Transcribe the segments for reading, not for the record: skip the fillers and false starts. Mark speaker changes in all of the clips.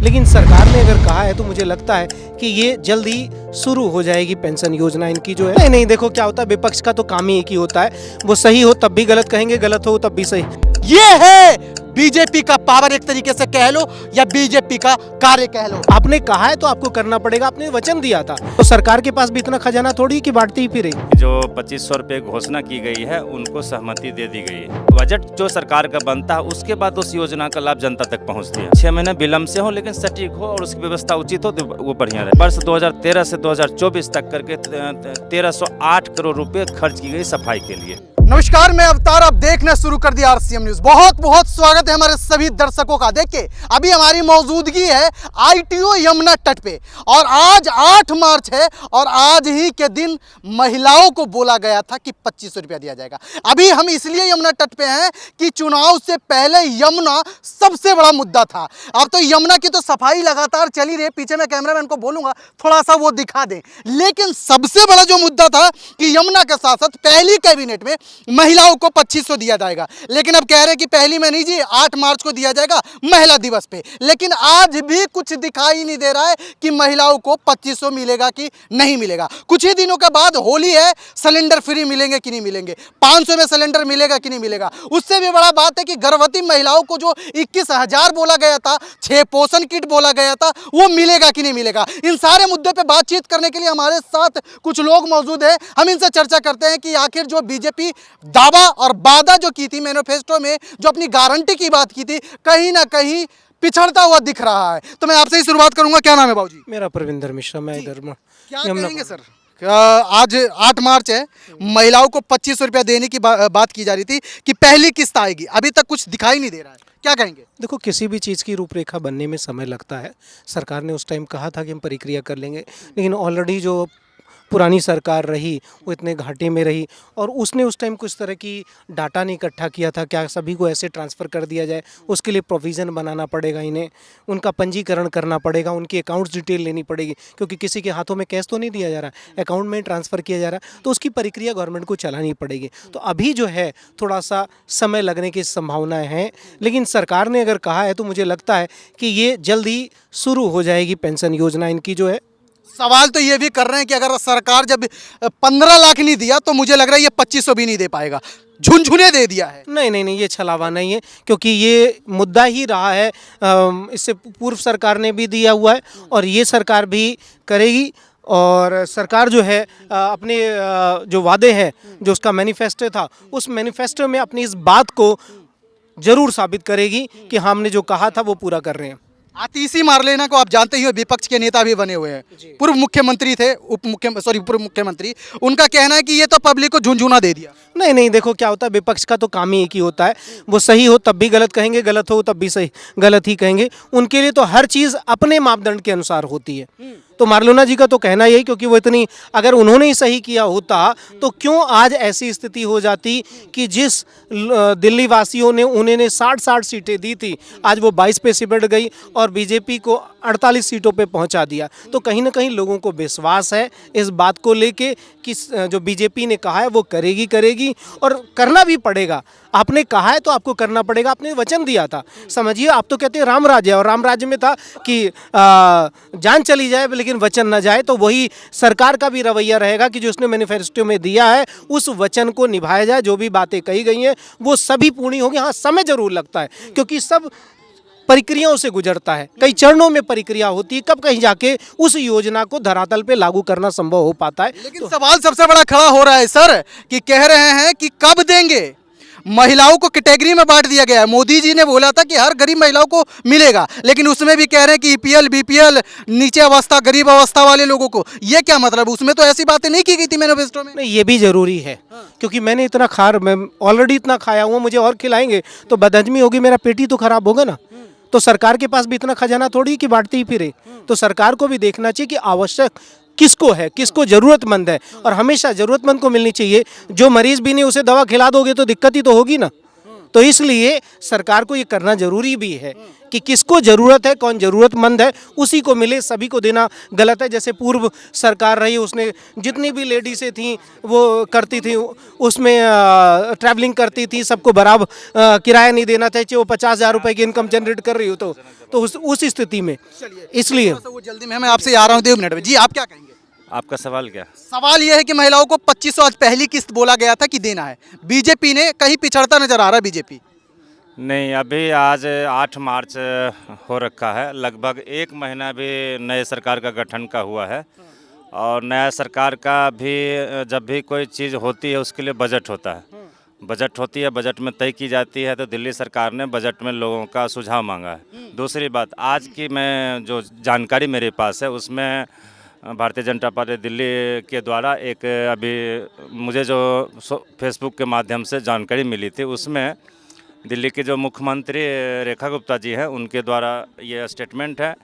Speaker 1: लेकिन सरकार ने अगर कहा है तो मुझे लगता है कि ये जल्द ही शुरू हो जाएगी पेंशन योजना इनकी जो है। नहीं नहीं, देखो क्या होता है, विपक्ष का तो काम ही एक ही होता है, वो सही हो तब भी गलत कहेंगे, गलत हो तब भी सही।
Speaker 2: ये है बीजेपी का पावर, एक तरीके से कह लो, या बीजेपी का कार्य कह लो।
Speaker 1: आपने कहा है तो आपको करना पड़ेगा, आपने वचन दिया था। तो सरकार के पास भी इतना खजाना थोड़ी कि बांटती ही फिरे।
Speaker 3: जो 2500 रुपये घोषणा की गई है उनको सहमति दे दी गई है। बजट जो सरकार का बनता है उसके बाद उस योजना का लाभ जनता तक पहुंचती है। 6 महीने विलम्ब से हो लेकिन सटीक हो और उसकी व्यवस्था उचित हो तो वो बढ़िया रहे। वर्ष 2013 से 2024 तक करके 1308 करोड़ रुपए खर्च की गई सफाई के लिए।
Speaker 2: नमस्कार, मैं अवतार, आप देखना शुरू कर दिया आरसीएम न्यूज। बहुत बहुत स्वागत है हमारे सभी दर्शकों का। देखिए, अभी हमारी मौजूदगी है आईटीओ यमुना तट पे और आज 8 मार्च है और आज ही के दिन महिलाओं को बोला गया था कि 2500 रुपया दिया जाएगा। अभी हम इसलिए यमुना तट पे हैं कि चुनाव से पहले यमुना सबसे बड़ा मुद्दा था। अब तो यमुना की तो सफाई लगातार चली रही है, पीछे मैं कैमरामैन को बोलूंगा थोड़ा सा वो दिखा दें। लेकिन सबसे बड़ा जो मुद्दा था कि यमुना के साथ साथ पहली कैबिनेट में महिलाओं को 2500 दिया जाएगा। लेकिन अब कह रहे हैं कि पहली में नहीं जी, 8 मार्च को दिया जाएगा महिला दिवस पे। लेकिन आज भी कुछ दिखाई नहीं दे रहा है कि महिलाओं को 2500 मिलेगा कि नहीं मिलेगा। कुछ ही दिनों के बाद होली है, सिलेंडर फ्री मिलेंगे कि नहीं मिलेंगे, 500 में सिलेंडर मिलेगा कि नहीं मिलेगा। उससे भी बड़ा बात है कि गर्भवती महिलाओं को जो 21,000 बोला गया था, 6 पोषण किट बोला गया था, वो मिलेगा कि नहीं मिलेगा। इन सारे मुद्दे पे बातचीत करने के लिए हमारे साथ कुछ लोग मौजूद हैं। हम इनसे चर्चा करते हैं कि आखिर जो बीजेपी दावा और वादा जो की थी मैनिफेस्टो में, जो अपनी गारंटी की बात की थी, कहीं ना कहीं पिछड़ता हुआ दिख रहा है। तो मैं आपसे ही शुरुआत करूंगा। क्या नाम है बाबूजी?
Speaker 1: मेरा प्रविंदर मिश्रा, मैं इधर
Speaker 2: क्या कहेंगे सर? आज 8 मार्च है, महिलाओं को 2500 रुपया देने की बात की जा रही थी कि पहली किस्त आएगी, अभी तक कुछ दिखाई नहीं दे रहा है, क्या कहेंगे?
Speaker 1: देखो, किसी भी चीज़ की रूपरेखा बनने में समय लगता है। सरकार ने उस टाइम कहा था कि हम प्रक्रिया कर लेंगे, लेकिन ऑलरेडी जो पुरानी सरकार रही वो इतने घाटे में रही और उसने उस टाइम कुछ तरह की डाटा नहीं इकट्ठा किया था। क्या सभी को ऐसे ट्रांसफ़र कर दिया जाए? उसके लिए प्रोविज़न बनाना पड़ेगा, इन्हें उनका पंजीकरण करना पड़ेगा, उनकी अकाउंट्स डिटेल लेनी पड़ेगी, क्योंकि किसी के हाथों में कैश तो नहीं दिया जा रहा, अकाउंट में ट्रांसफ़र किया जा रहा, तो उसकी प्रक्रिया गवर्नमेंट को चलानी पड़ेगी। तो अभी जो है थोड़ा सा समय लगने की संभावनाएँ हैं, लेकिन सरकार ने अगर कहा है तो मुझे लगता है कि ये जल्द ही शुरू हो जाएगी पेंशन योजना इनकी जो है।
Speaker 2: सवाल तो ये भी कर रहे हैं कि अगर सरकार जब 15 लाख नहीं दिया तो मुझे लग रहा है ये 2500 भी नहीं दे पाएगा, झुनझुने दे दिया है।
Speaker 1: नहीं नहीं नहीं, ये छलावा नहीं है, क्योंकि ये मुद्दा ही रहा है। इससे पूर्व सरकार ने भी दिया हुआ है और ये सरकार भी करेगी। और सरकार जो है अपने जो वादे हैं, जो उसका मैनिफेस्टो था, उस मैनिफेस्टो में अपनी इस बात को जरूर साबित करेगी कि हमने जो कहा था वो पूरा कर रहे हैं।
Speaker 2: आतिशी मारलेना को आप जानते ही हो, विपक्ष के नेता भी बने हुए हैं, पूर्व मुख्यमंत्री थे, पूर्व मुख्यमंत्री। उनका कहना है कि ये तो पब्लिक को झुनझुना दे दिया।
Speaker 1: नहीं नहीं, देखो क्या होता है, विपक्ष का तो काम ही एक ही होता है, वो सही हो तब भी गलत कहेंगे, गलत हो तब भी सही गलत ही कहेंगे। उनके लिए तो हर चीज़ अपने मापदंड के अनुसार होती है। तो मारलेना जी का तो कहना यही, क्योंकि वो इतनी, अगर उन्होंने ही सही किया होता तो क्यों आज ऐसी स्थिति हो जाती कि जिस दिल्ली वासियों ने उन्हें 60 सीटें दी थी, आज वो 22 पे सिमट गई और बीजेपी को 48 सीटों पे पहुंचा दिया। तो कहीं ना कहीं लोगों को विश्वास है इस बात को लेके कि जो बीजेपी ने कहा है वो करेगी और करना भी पड़ेगा। आपने कहा है तो आपको करना पड़ेगा, आपने वचन दिया था। समझिए, आप तो कहते हैं राम राज्य, और राम राज्य में था कि जान चली जाए लेकिन वचन न जाए। तो वही सरकार का भी रवैया रहेगा कि जो उसने मैनिफेस्टो में दिया है उस वचन को निभाया जाए। जो भी बातें कही गई हैं वो सभी पूरी होगी। हाँ, समय जरूर लगता है, क्योंकि सब प्रक्रियाओं से गुजरता है, कई चरणों में प्रक्रिया होती है, कब कहीं जाके उस योजना को धरातल पे लागू करना संभव हो पाता है।
Speaker 2: लेकिन सवाल सबसे बड़ा खड़ा हो रहा है सर कि कह रहे हैं कि कब देंगे। महिलाओं को कैटेगरी में बांट दिया गया है। मोदी जी ने बोला था कि हर गरीब महिलाओं को मिलेगा, लेकिन उसमें भी कह रहे हैं कि ईपीएल, बीपीएल, नीचे अवस्था, गरीब अवस्था वाले लोगों को। ये क्या मतलब? उसमें तो ऐसी बातें नहीं की गई थी मैनिफेस्टो में।
Speaker 1: नहीं, ये भी जरूरी है, क्योंकि मैंने मैं ऑलरेडी इतना खाया हुआ, मुझे और खिलाएंगे तो बदहजमी होगी, मेरा पेट ही तो खराब होगा ना। तो सरकार के पास भी इतना खजाना थोड़ी कि बांटती ही फिरे। तो सरकार को भी देखना चाहिए कि आवश्यक किसको है, किसको ज़रूरतमंद है, और हमेशा ज़रूरतमंद को मिलनी चाहिए। जो मरीज़ भी नहीं उसे दवा खिला दोगे तो दिक्कत ही तो होगी ना। तो इसलिए सरकार को ये करना जरूरी भी है कि किसको ज़रूरत है, कौन ज़रूरतमंद है, उसी को मिले। सभी को देना गलत है। जैसे पूर्व सरकार रही, उसने जितनी भी लेडीज़ें थीं वो करती थी, उसमें ट्रैवलिंग करती थी, सबको बराबर किराया नहीं देना चाहिए, वो 50,000 रुपये की इनकम जनरेट कर रही हो तो उस स्थिति में इसलिए
Speaker 2: वो जल्दी में मैं आपसे आ रहा हूँ 2 मिनट में। जी आप क्या कहेंगे?
Speaker 3: आपका सवाल क्या?
Speaker 2: सवाल यह है कि महिलाओं को 2500 आज पहली किस्त बोला गया था कि देना है, बीजेपी ने कहीं पिछड़ता नजर आ रहा है बीजेपी।
Speaker 3: नहीं, अभी आज 8 मार्च हो रखा है, लगभग 1 महीना भी नए सरकार का गठन का हुआ है। और नया सरकार का भी जब भी कोई चीज़ होती है उसके लिए बजट होता है, बजट होती है, बजट में तय की जाती है। तो दिल्ली सरकार ने बजट में लोगों का सुझाव मांगा है। दूसरी बात, आज की मैं जो जानकारी मेरे पास है उसमें भारतीय जनता पार्टी दिल्ली के द्वारा एक अभी मुझे जो फेसबुक के माध्यम से जानकारी मिली थी, उसमें दिल्ली के जो मुख्यमंत्री रेखा गुप्ता जी हैं उनके द्वारा ये स्टेटमेंट है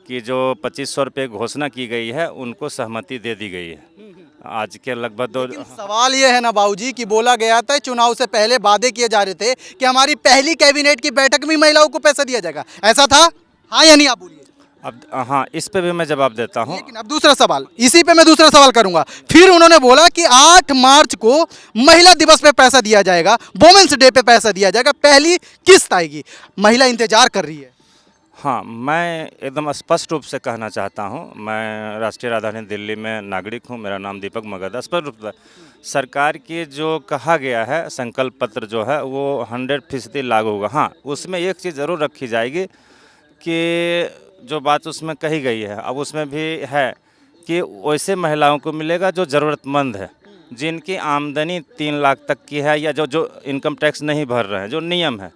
Speaker 3: कि जो 2500 रुपये घोषणा की गई है उनको सहमति दे दी गई है। आज के लगभग 2
Speaker 2: सवाल ये है ना बाबूजी कि बोला गया था चुनाव से पहले वादे किए जा रहे थे कि हमारी पहली कैबिनेट की बैठक में महिलाओं को पैसा दिया जाएगा, ऐसा था? हाँ या नहीं, आप बोलिए।
Speaker 3: अब हाँ, इस पे भी मैं जवाब देता हूँ।
Speaker 2: लेकिन अब दूसरा सवाल, इसी पे मैं दूसरा सवाल करूंगा। फिर उन्होंने बोला कि 8 मार्च को महिला दिवस पे पैसा दिया जाएगा, वुमेन्स डे पे पैसा दिया जाएगा, पहली किस्त आएगी। महिला इंतजार कर रही है।
Speaker 3: हाँ, मैं एकदम स्पष्ट रूप से कहना चाहता हूँ, मैं राष्ट्रीय राजधानी दिल्ली में नागरिक हूँ, मेरा नाम दीपक मगध। स्पष्ट रूप से सरकार की जो कहा गया है संकल्प पत्र जो है वो 100% लागू होगा। हाँ, उसमें एक चीज़ ज़रूर रखी जाएगी कि जो बात उसमें कही गई है, अब उसमें भी है कि वैसे महिलाओं को मिलेगा जो ज़रूरतमंद है, जिनकी आमदनी 3 लाख तक की है या जो इनकम टैक्स नहीं भर रहे हैं, जो नियम है।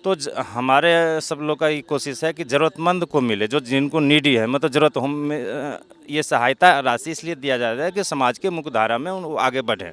Speaker 3: तो हमारे सब लोग का ये कोशिश है कि ज़रूरतमंद को मिले, जो जिनको नीडी है, मतलब ज़रूरत हम ये सहायता राशि इसलिए दिया जाता है कि समाज के मुख्यधारा में वो आगे बढ़े।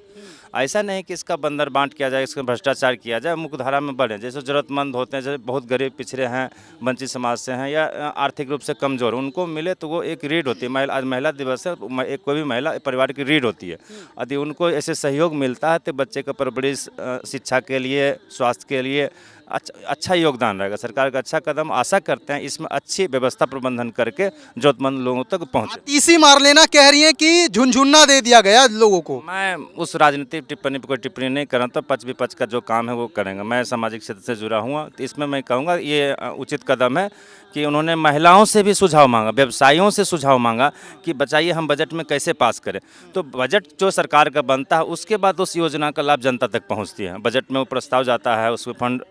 Speaker 3: ऐसा नहीं कि इसका बंदर बांट किया जाए, इसका भ्रष्टाचार किया जाए, मुख्यधारा में बढ़े। जैसे ज़रूरतमंद होते हैं, जैसे बहुत गरीब पिछड़े हैं, वंचित समाज से हैं या आर्थिक रूप से कमज़ोर, उनको मिले तो वो एक रीढ़ होती है। आज महिला दिवस है, एक कोई भी महिला परिवार की रीढ़ होती है। यदि उनको ऐसे सहयोग मिलता है तो बच्चे का परवरिश, शिक्षा के लिए, स्वास्थ्य के लिए अच्छा योगदान रहेगा। सरकार का अच्छा कदम, आशा करते हैं इसमें अच्छी व्यवस्था प्रबंधन करके जरूरतमंद लोगों तक पहुँचे।
Speaker 2: तीसरी मार लेना कह रही है कि झुनझुना दे दिया गया लोगों को।
Speaker 3: मैं उस राजनीतिक टिप्पणी पर कोई टिप्पणी नहीं कर रहा, तो पक्ष विपक्ष का जो काम है वो करेंगे। मैं सामाजिक क्षेत्र से जुड़ा हुआ, तो इसमें मैं कहूँगा ये उचित कदम है कि उन्होंने महिलाओं से भी सुझाव मांगा, व्यवसायियों से सुझाव मांगा कि बताइए हम बजट में कैसे पास करें। तो बजट जो सरकार का बनता है उसके बाद उस योजना का लाभ जनता तक पहुंचती है। बजट में वो प्रस्ताव जाता है, उसमें फंड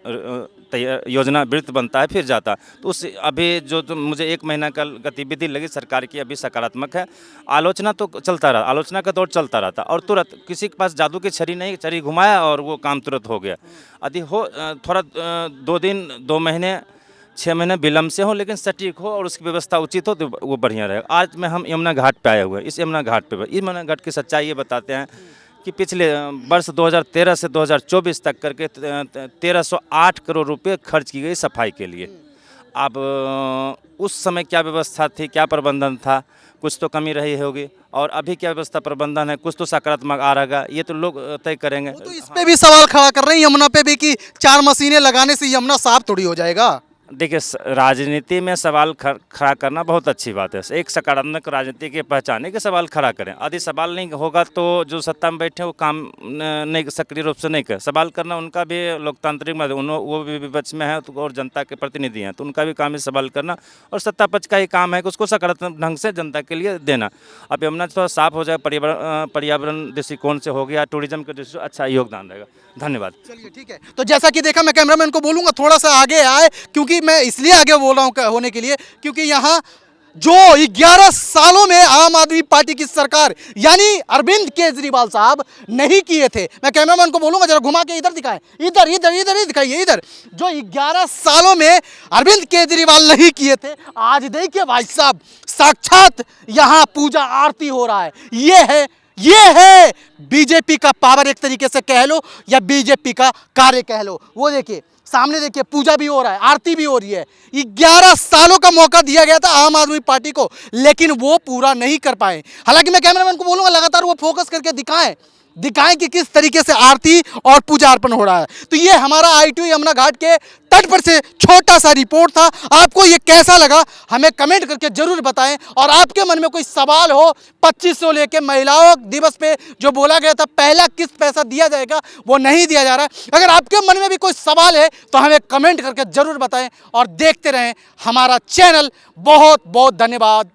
Speaker 3: योजना वृत्त बनता है, फिर जाता है। तो उस अभी जो तो मुझे 1 महीना का गतिविधि लगी सरकार की, अभी सकारात्मक है। आलोचना तो चलता रहा, आलोचना का दौर चलता रहता, और तुरंत किसी के पास जादू की छड़ी नहीं, छड़ी घुमाया और वो काम तुरंत हो गया। यदि हो थोड़ा 2 दिन, 2 महीने, 6 महीने विलम्ब से हो, लेकिन सटीक हो और उसकी व्यवस्था उचित हो तो वो बढ़िया रहेगा। आज में हम यमुना घाट पे आए हुए हैं। इस यमुना घाट की सच्चाई ये बताते हैं कि पिछले वर्ष 2013 से 2024 तक करके 1308 करोड़ रुपए खर्च की गई सफाई के लिए। अब उस समय क्या व्यवस्था थी, क्या प्रबंधन था, कुछ तो कमी रही होगी, और अभी क्या व्यवस्था प्रबंधन है, कुछ तो सकारात्मक आ रहेगा, ये तो लोग तय करेंगे।
Speaker 2: तो इस पे भी सवाल खड़ा कर रहे हैं यमुना पे भी कि 4 मशीनें लगाने से यमुना साफ थोड़ी हो जाएगा।
Speaker 3: देखिए, राजनीति में सवाल खड़ा करना बहुत अच्छी बात है। एक सकारात्मक राजनीति के पहचाने के सवाल खड़ा करें। यदि सवाल नहीं होगा तो जो सत्ता में बैठे वो काम नहीं सक्रिय रूप से नहीं कर। सवाल करना उनका भी लोकतांत्रिक माध्यम, वो भी विपक्ष में है और जनता के प्रतिनिधि हैं, तो उनका भी काम है सवाल करना, और सत्ता पक्ष का ही काम है कि उसको सकारात्मक ढंग से जनता के लिए देना। अब यमुना थोड़ा साफ हो जाए, पर्यावरण दृष्टिकोण से हो गया, टूरिज्म के दृष्टि से अच्छा योगदान रहेगा। धन्यवाद।
Speaker 2: चलिए ठीक है, तो जैसा कि देखा, मैं कैमरामैन को बोलूंगा थोड़ा सा आगे आए, क्योंकि मैं इसलिए आगे बोल रहा हूं होने के लिए क्योंकि यहाँ जो 11 सालों में आम आदमी पार्टी की सरकार यानी अरविंद केजरीवाल साहब नहीं किए थे। मैं कैमरामैन को बोलूंगा जरा घुमा के इधर दिखाएं, इधर इधर इधर ही दिखाइए, इधर जो 11 सालों में अरविंद केजरीवाल नहीं किए थे, आज देखिए भाई साहब साक्षात यहाँ पूजा आरती हो रहा है। ये है बीजेपी का पावर, एक तरीके से कह लो, या बीजेपी का कार्य कह लो। वो देखिए सामने, देखिए पूजा भी हो रहा है, आरती भी हो रही है। 11 सालों का मौका दिया गया था आम आदमी पार्टी को, लेकिन वो पूरा नहीं कर पाए। हालांकि मैं कैमरामैन को बोलूंगा लगातार वो फोकस करके दिखाएं दिखाएं कि किस तरीके से आरती और पूजा अर्पण हो रहा है। तो ये हमारा ITO यमुना घाट के तट पर से छोटा सा रिपोर्ट था। आपको ये कैसा लगा हमें कमेंट करके जरूर बताएं। और आपके मन में कोई सवाल हो 2500 लेके महिलाओं दिवस पे जो बोला गया था पहला किस्त पैसा दिया जाएगा वो नहीं दिया जा रहा है, अगर आपके मन में भी कोई सवाल है तो हमें कमेंट करके जरूर बताएं और देखते रहें हमारा चैनल। बहुत बहुत धन्यवाद।